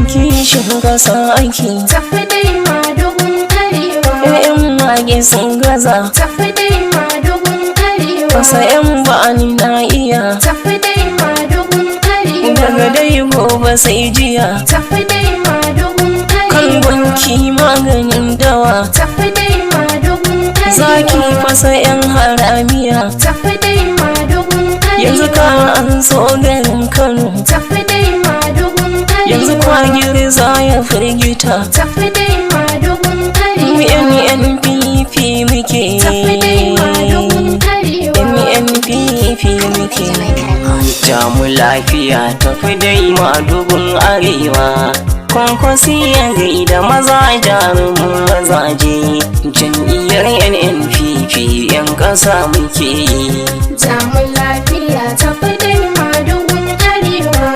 kishin kasa ake tafi dai madugun arewa. yan mage sun gaza Tafi dai madugun arewa. kasa yan ba'ani na iya Tafi dai madugun arewa. daga dai gobe sai jiya Tafi dai madugun kan arewa. gwanki maganin dawa Tafi dai madugun arewa. zaki fasa yan haramiya Tafi dai madugun arewa. yanzu ka an so garin Kano Tafi dai madugun arewa. yanzu kwagiri za ya firgita Tafi dai madugun mu arewa. NNPP muke Tafi dai madugun arewa. NNPP muke jamu lafiya tafi dai madugun arewa kwankwasiya gaida maza jarumin mazaje jam'iyyar NNPP yan ƙasa muke yi Jamun lafiya tafi dai madugun arewa.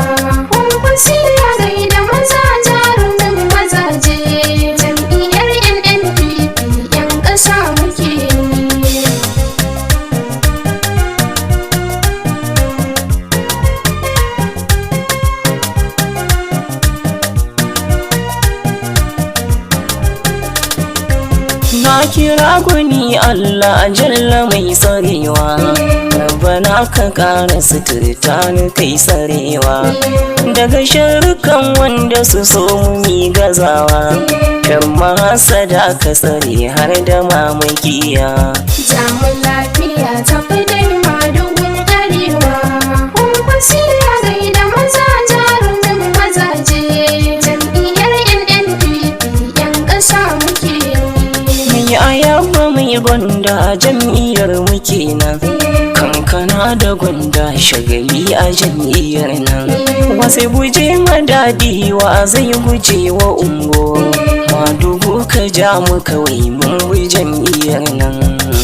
Kwankwasiya gaida maza jarumin mazaje. Jam'iyyar NNPP 'yan ƙasa muke yi. na kira gwani Allah jalla mai tsarewa Rabbana ka ƙara suturta ni kai tsarewa daga sharrukan wanda su so mu mi gazawa kan mahasada ka tsare har da mamakiya Jamun lafiya tafi dai madugun arewa. Kwankwasiya gaida maza jarumin mazaje. Jam'iyyar NNPP 'yan ƙasa muke yi. mai ayaba mai gwanda jam'iyyar mu kenan kankana da gwanda shagali a jam'iyyar nan wasai guje madadi wa zai guje wa ungo madugu ka ja mu kawai mun bi jam'iyyar nan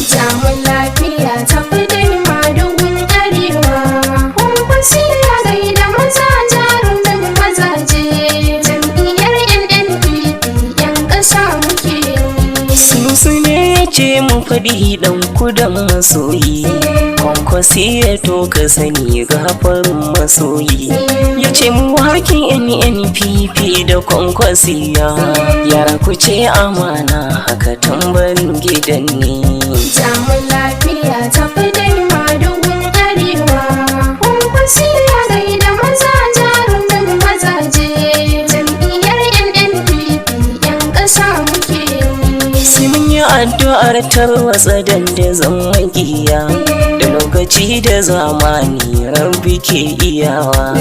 Jamun lafiya tafi dai madugun arewa. Kwankwasiya gaida maza jarumin mazaje. Jam'iyyar NNPP 'yan ƙasa muke yi. sunusu ne ya ce mu faɗi ɗan kudan masoyi kwankwasi ya to ka sani gafarin masoyi ya ce mu hakin NNPP da kwankwasiya yara ku ce amana haka tambarin gidan ne Jamun lafiya tafi dai madugun arewa. Kwankwasiya gaida maza jarumin mazaje. Jam'iyyar NNPP 'yan ƙasa muke yi. sai mun yi addu'ar tarwatsa dandazon makiya da lokaci da zamani rabbi ke iyawa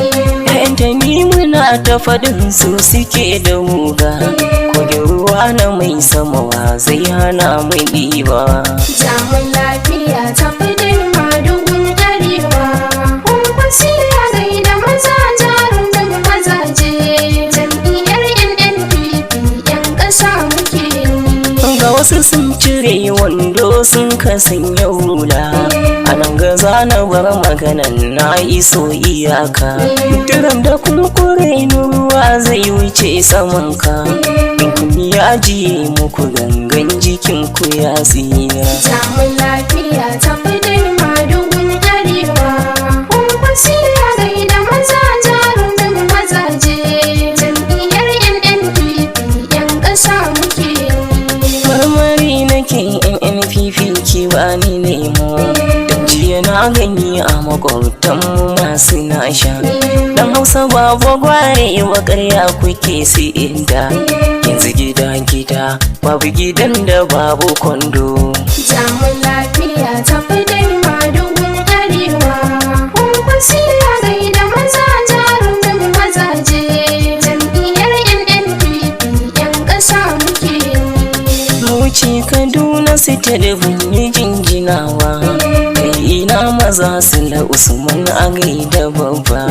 ƴaƴan tani muna ta faɗin su suke da wuga kogin ruwa na mai samawa zai hana mu ɗiba Jamun lafiya tafi dai madugun arewa. Kwankwasiya gaida maza jarumin mazaje. Jam'iyyar NNPP 'yan ƙasa muke yi. ga wasu sun cire wando sun kasanya hula a nan gaza na bar maganan na iso iyaka duran da kurkure ruwa zai wuce samanka in kun ya ajiye muku gangan jikin ku ya tsira Jamun lafiya tafi dai madugun arewa. Kwankwasiya gaida maza jarumin mazaje. Jam'iyyar NNPP 'yan ƙasa muke yi. marmari nake NNPP ki bani lemo dan jiya na gani a makwabtanmu masu nasha dan hausa babu gware wa ƙarya kuke si inda yanzu gida babu gidan da babu kwando Jamun lafiya tafi dai madugun arewa. Kwankwasiya gaida maza jarumin mazaje. Jam'iyyar NNPP 'yan ƙasa muke yi. wuce Kaduna su ta da bunyi jinjinawa kai ina maza su la Usman a gaida babba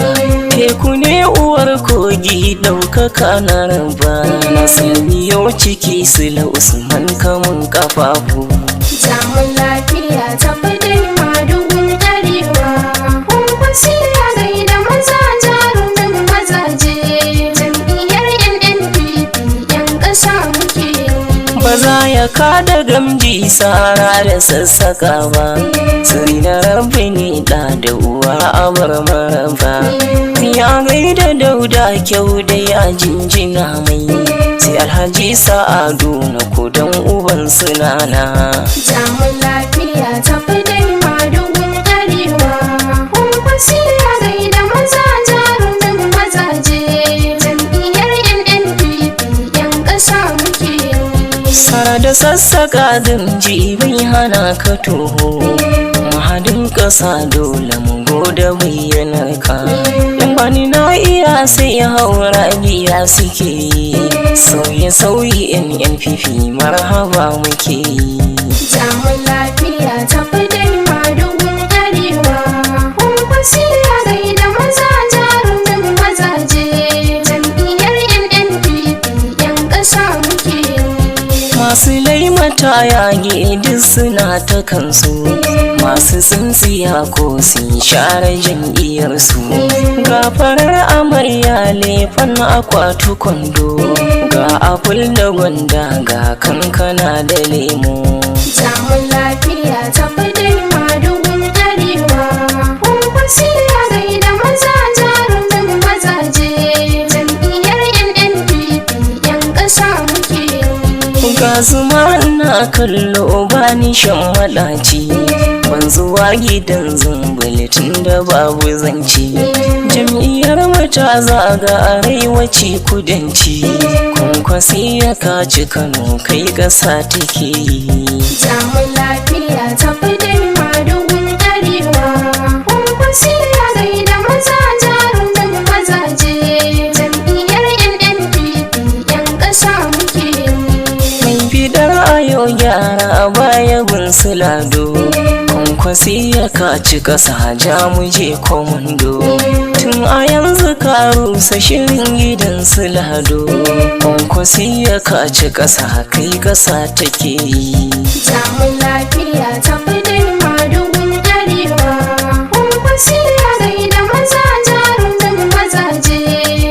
teku ne uwar kogi ɗaukaka na raba na sani yau ciki su la Usman kamun kafafu Jamun lafiya tafi dai madugun arewa. Kwankwasiya gaida maza jarumin mazaje. Jam'iyyar NNPP 'yan ƙasa muke yi. ba za za ya kada gamji sara da sassaka ba, siri na rabbi ne da uwa abar maraba. Ya gaida dauda kyau da ya jinjina mai, sai alhaji sa'adu na kudan uban sunana. Jamun lafiya tafi dai madugun arewa, kwankwasi ya gaida maza jarumin mazaje, jam'iyyar NNPP 'yan ƙasa muke. Sara da sassaka gamji bai hana ka toho, mahadin ƙasa dole mu goda bayyanar ka. In bani na iya sai haura biya suke yi, sauye-sauye NNPP marhaba muke yi. Jamun lafiya tafi dai madugun arewa, kwankwasi ya gaida maza jarumin mazaje, jam'iyyar NNPP 'yan ƙasa muke. Masu laimata yage duk suna ta kansu, masu tsintsiya ko sun share jam'iyyarsu. Ga farar amarya lefan akwatu kwando, ga apul da gwanda ga kankana da lemo. Jamun lafiya tafi dai madugun arewa, kwankwasi ya gaida maza jarumin mazaje, jam'iyyar NNPP 'yan ƙasa muke. Ga zuma na kallo bani shan maɗaci, ban zuwa gidan zumbuli tun da babu zanci. Jam'iyyar mata zaga arewaci kudanci, kwankwasi ya kaci Kano kai ƙasa take yi. Jamun lafiya tafi dai madugun arewa, kwankwasi ya gaida maza jarumin mazaje, jam'iyyar NNPP 'yan ƙasa muke. Mai bidar ayo gyara a baya gun sulado, kwankwasi ya kaci ƙasa ja muje komando. Tun a yanzu ka rusa shirin gidan sulado, kwankwasi ya kaci ƙasa kai ƙasa take yi. Jamun lafiya tafi dai madugun arewa, kwankwasi ya gaida maza jarumin mazaje,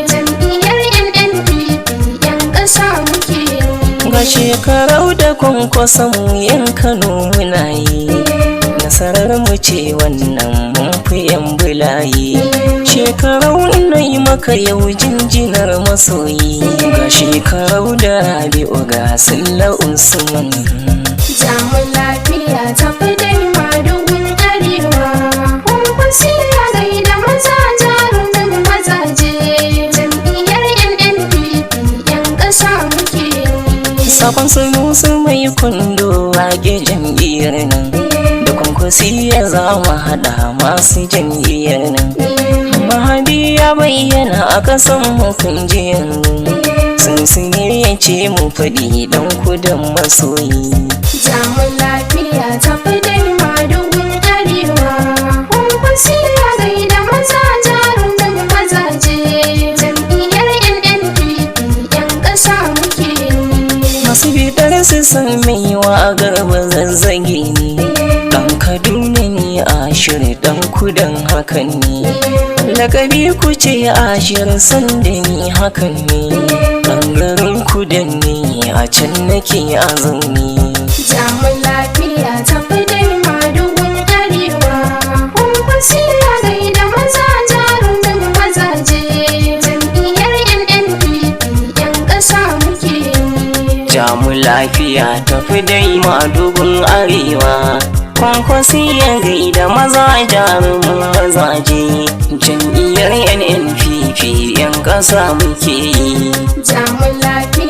jam'iyyar NNPP 'yan ƙasa muke. Ga shekarau da kwankwasa mu yan Kano muna yi, nasarar mu ce wannan mun fi yan bulayi. Shekarau na yi maka yau jinjinar masoyi, ga shekarau da Rabi'u ga Silla Usman. Jamun lafiya tafi dai madugun arewa, kwankwasi ya gaida maza jarumin mazaje, jam'iyyar NNPP 'yan ƙasa muke. Sakon Sunusi mai kwando wage jam'iyyar nan, da kwankwasi ya zama haɗa masu jam'iyyar nan. Mahadi ya bayyana a ƙasan hukun yanzu, sun ya ce mu faɗi ɗan kudan masoyi. Jamun lafiya tafi dai madugun arewa, kwankwasi ya gaida maza jarumin mazaje, jam'iyyar NNPP 'yan ƙasa muke. Masu bidar su san mai wa garba zazzage ne, ɗan Kaduna ne Ashir ɗan kudan hakan ne. Lakabi ku ce Ashir sanda ni hakan ne, ɓangaren kudan ne a can nake a zaune. Jamun lafiya tafi dai madugun arewa, kwankwasi ya gaida maza jarumin mazaje, jam'iyyar NNPP 'yan ƙasa muke. Jamu lafiya tafi dai madugun arewa, kwankwasi ya gaida maza jarumin mazaje, jam'iyyar NNPP 'yan ƙasa muke yi. Jamun lafiya